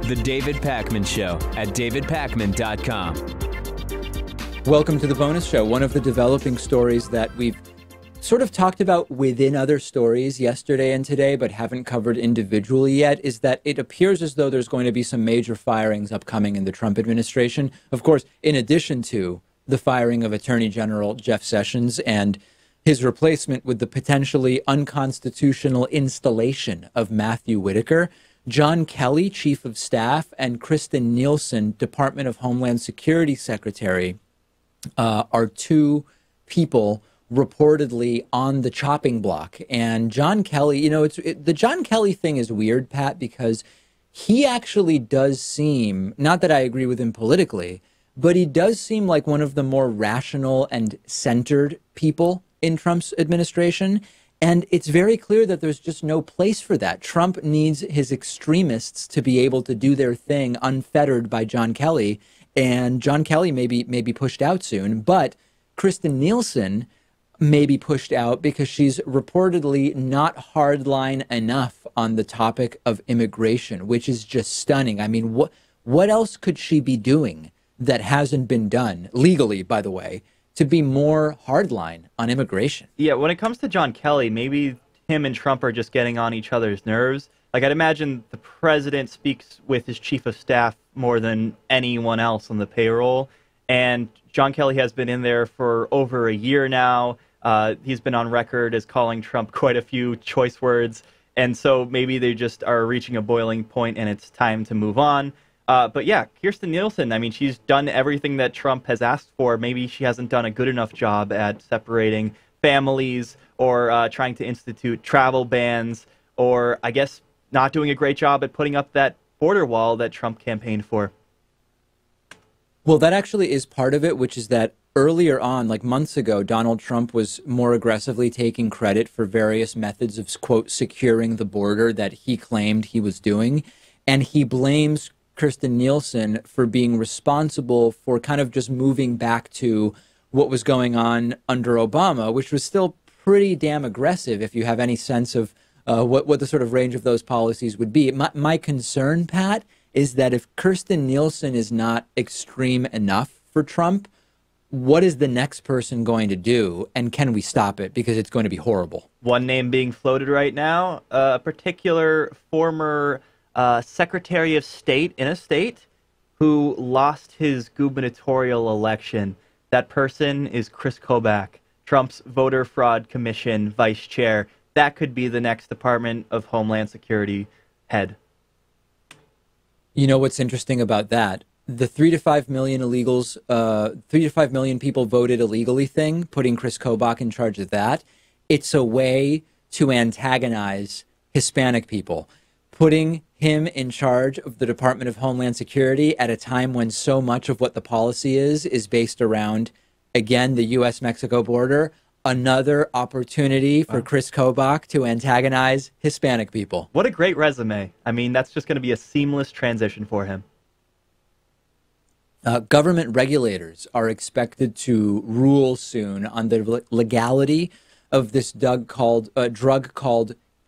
The David Pakman Show at davidpakman.com. Welcome to the bonus show. One of the developing stories that we've sort of talked about within other stories yesterday and today, but haven't covered individually yet, is that it appears as though there's going to be some major firings upcoming in the Trump administration. Of course, in addition to the firing of Attorney General Jeff Sessions and his replacement with the potentially unconstitutional installation of Matthew Whitaker, John Kelly, Chief of Staff, and Kristen Nielsen, Department of Homeland Security Secretary, are two people reportedly on the chopping block. And John Kelly, the John Kelly thing is weird, Pat, because he actually does seem, not that I agree with him politically, but he does seem like one of the more rational and centered people in Trump's administration. And it's very clear that there's just no place for that. Trump needs his extremists to be able to do their thing unfettered by John Kelly. And John Kelly may be pushed out soon, but Kristen Nielsen may be pushed out because she's reportedly not hardline enough on the topic of immigration, which is just stunning. I mean, what else could she be doing that hasn't been done legally, by the way, to be more hardline on immigration? Yeah, when it comes to John Kelly, maybe him and Trump are just getting on each other's nerves. Like, I'd imagine the president speaks with his chief of staff more than anyone else on the payroll. And John Kelly has been in there for over a year now. He's been on record as calling Trump quite a few choice words. And so maybe they just are reaching a boiling point and it's time to move on. But yeah, Kirstjen Nielsen, I mean, she's done everything that Trump has asked for. Maybe she hasn't done a good enough job at separating families or trying to institute travel bans, or I guess not doing a great job at putting up that border wall that Trump campaigned for. Well, that actually is part of it, which is that earlier on, like months ago, Donald Trump was more aggressively taking credit for various methods of, quote, securing the border that he claimed he was doing. And he blames Kristen Nielsen for being responsible for kind of just moving back to what was going on under Obama, which was still pretty damn aggressive if you have any sense of what the sort of range of those policies would be. My concern, Pat, is that if Kristen Nielsen is not extreme enough for Trump, what is the next person going to do? And can we stop it? Because it's going to be horrible. One name being floated right now, a particular former Secretary of State in a state who lost his gubernatorial election. That person is Chris Kobach, Trump's Voter Fraud Commission vice chair. That could be the next Department of Homeland Security head. You know what's interesting about that? The 3 to 5 million illegals, 3 to 5 million people voted illegally thing, putting Chris Kobach in charge of that. It's a way to antagonize Hispanic people. Putting him in charge of the Department of Homeland Security at a time when so much of what the policy is based around, again, the U.S.-Mexico border, another opportunity for Chris Kobach to antagonize Hispanic people. What a great resume. I mean, that's just going to be a seamless transition for him. Government regulators are expected to rule soon on the legality of this drug called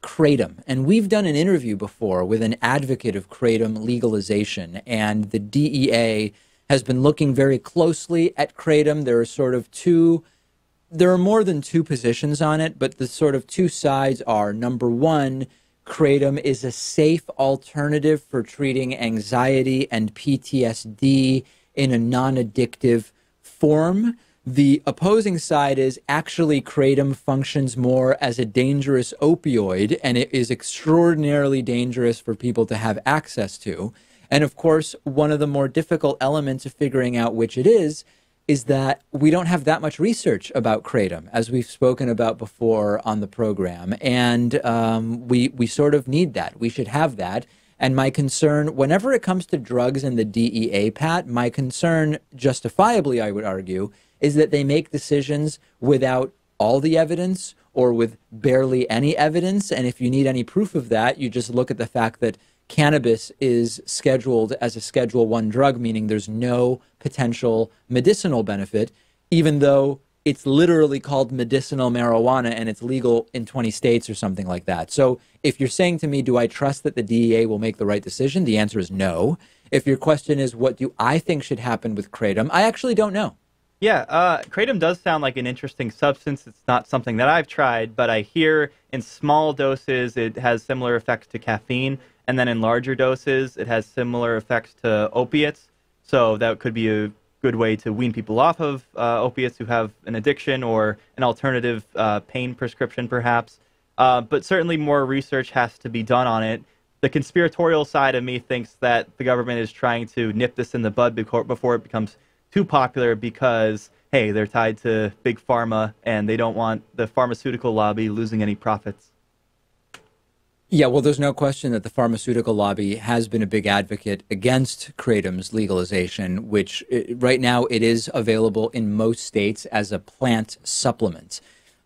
Kratom. And we've done an interview before with an advocate of Kratom legalization, and the DEA has been looking very closely at Kratom. There are more than two positions on it, but the sort of two sides are, number one, Kratom is a safe alternative for treating anxiety and PTSD in a non-addictive form. The opposing side is actually Kratom functions more as a dangerous opioid, and it is extraordinarily dangerous for people to have access to. And of course, one of the more difficult elements of figuring out which it is that we don't have that much research about Kratom, as we've spoken about before on the program. And we sort of need that. We should have that. And my concern, whenever it comes to drugs and the DEA, Pat, my concern, justifiably, I would argue, is that they make decisions without all the evidence or with barely any evidence. And if you need any proof of that, you just look at the fact that cannabis is scheduled as a Schedule I drug, meaning there's no potential medicinal benefit, even though it's literally called medicinal marijuana and it's legal in 20 states or something like that. So if you're saying to me, do I trust that the DEA will make the right decision? The answer is no. If your question is, what do I think should happen with Kratom? I actually don't know. Yeah, kratom does sound like an interesting substance. It's not something that I've tried, but I hear in small doses it has similar effects to caffeine, and then in larger doses it has similar effects to opiates. So that could be a good way to wean people off of opiates who have an addiction or an alternative pain prescription, perhaps. But certainly more research has to be done on it. The conspiratorial side of me thinks that the government is trying to nip this in the bud before it becomes too popular because, hey, they're tied to big pharma and they don't want the pharmaceutical lobby losing any profits. Yeah, well, there's no question that the pharmaceutical lobby has been a big advocate against Kratom's legalization, which right now it is available in most states as a plant supplement.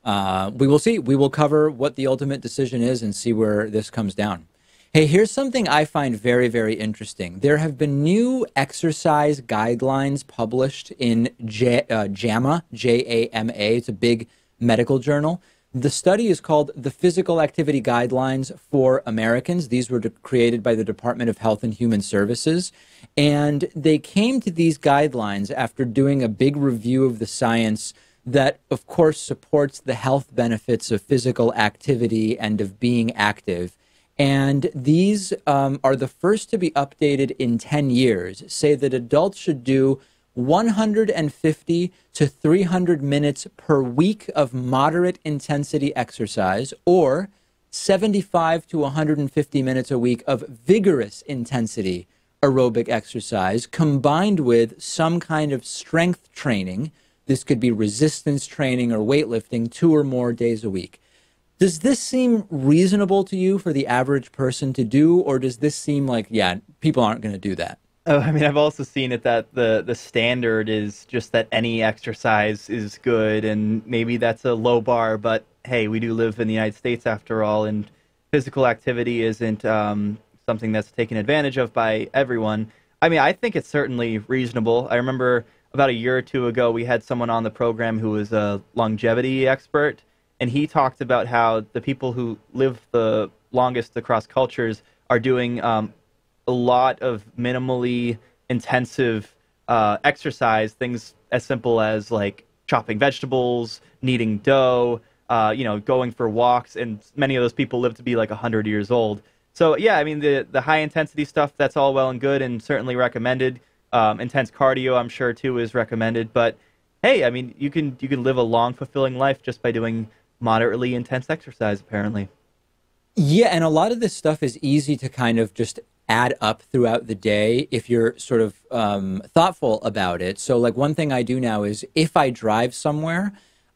We will see. We will cover what the ultimate decision is and see where this comes down. Hey, here's something I find very, very interesting. There have been new exercise guidelines published in JAMA, J-A-M-A. It's a big medical journal. The study is called the Physical Activity Guidelines for Americans. These were created by the Department of Health and Human Services. And they came to these guidelines after doing a big review of the science that, of course, supports the health benefits of physical activity and of being active. And these are the first to be updated in 10 years, say that adults should do 150 to 300 minutes per week of moderate intensity exercise or 75 to 150 minutes a week of vigorous intensity aerobic exercise combined with some kind of strength training. This could be resistance training or weightlifting 2 or more days a week. Does this seem reasonable to you for the average person to do, or does this seem like, yeah, people aren't going to do that? Oh, I mean, I've also seen it that the standard is just that any exercise is good, and maybe that's a low bar, but hey, we do live in the United States after all, and physical activity isn't something that's taken advantage of by everyone. I mean, I think it's certainly reasonable. I remember about a year or two ago, we had someone on the program who was a longevity expert, and he talked about how the people who live the longest across cultures are doing a lot of minimally intensive exercise, things as simple as like chopping vegetables, kneading dough, going for walks, and many of those people live to be like 100 years old. So yeah, I mean the high intensity stuff, that's all well and good and certainly recommended. Intense cardio, I'm sure too, is recommended. But hey, I mean you can live a long, fulfilling life just by doing moderately intense exercise, apparently. Yeah, and a lot of this stuff is easy to kind of just add up throughout the day if you're sort of thoughtful about it. So like one thing I do now is if I drive somewhere,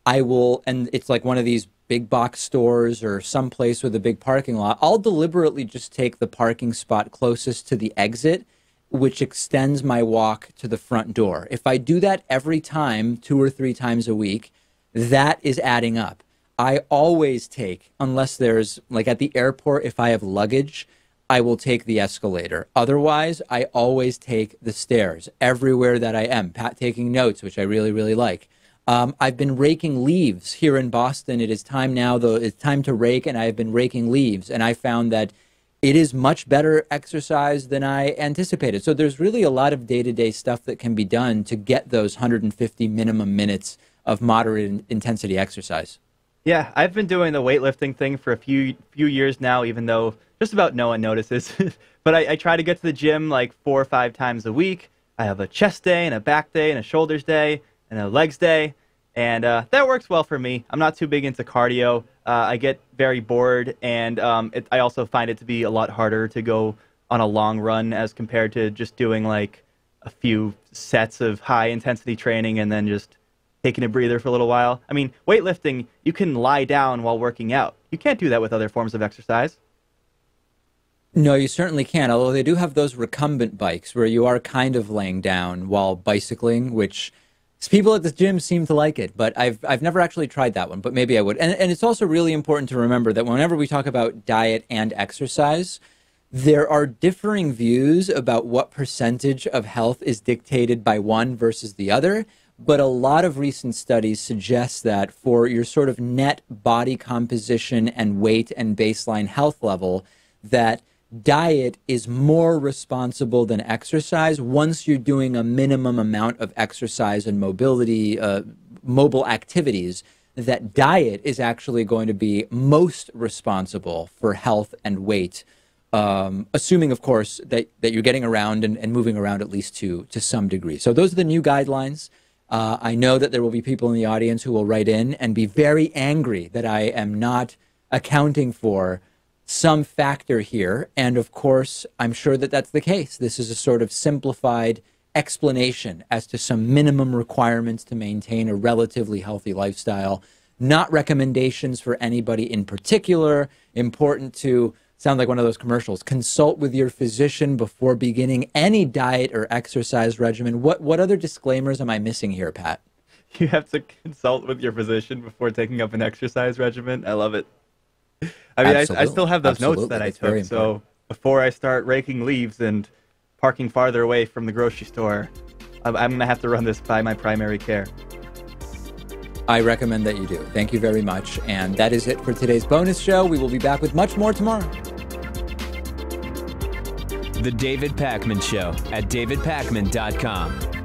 I will, and it's like one of these big box stores or some place with a big parking lot, I'll deliberately just take the parking spot closest to the exit, which extends my walk to the front door. If I do that every time, 2 or 3 times a week, that is adding up. I always take, unless there's, like at the airport, if I have luggage, I will take the escalator. Otherwise, I always take the stairs everywhere that I am. Taking notes, which I really, really like. I've been raking leaves here in Boston. It is time now, though. It's time to rake, and I have been raking leaves. And I found that it is much better exercise than I anticipated. So there's really a lot of day-to-day stuff that can be done to get those 150 minimum minutes of moderate intensity exercise. Yeah, I've been doing the weightlifting thing for a few years now, even though just about no one notices. But I try to get to the gym like 4 or 5 times a week. I have a chest day and a back day and a shoulders day and a legs day. And that works well for me. I'm not too big into cardio. I get very bored, and I also find it to be a lot harder to go on a long run as compared to just doing like a few sets of high-intensity training and then just taking a breather for a little while. I mean, weightlifting, you can lie down while working out. You can't do that with other forms of exercise. No, you certainly can, although they do have those recumbent bikes where you are kind of laying down while bicycling, which people at the gym seem to like it, but I've never actually tried that one, but maybe I would. And it's also really important to remember that whenever we talk about diet and exercise, there are differing views about what percentage of health is dictated by one versus the other. But a lot of recent studies suggest that for your sort of net body composition and weight and baseline health level, that diet is more responsible than exercise once you're doing a minimum amount of exercise and mobility, mobile activities, that diet is actually going to be most responsible for health and weight, assuming, of course, that you're getting around and moving around at least to some degree. So those are the new guidelines. I know that there will be people in the audience who will write in and be very angry that I am not accounting for some factor here. And of course, I'm sure that that's the case. This is a sort of simplified explanation as to some minimum requirements to maintain a relatively healthy lifestyle, not recommendations for anybody in particular. Important to sound like one of those commercials. Consult with your physician before beginning any diet or exercise regimen. What other disclaimers am I missing here, Pat? You have to consult with your physician before taking up an exercise regimen. I love it. I mean, I still have those notes that I took. So before I start raking leaves and parking farther away from the grocery store, I'm going to have to run this by my primary care. I recommend that you do. Thank you very much. And that is it for today's bonus show. We will be back with much more tomorrow. The David Pakman Show at davidpakman.com.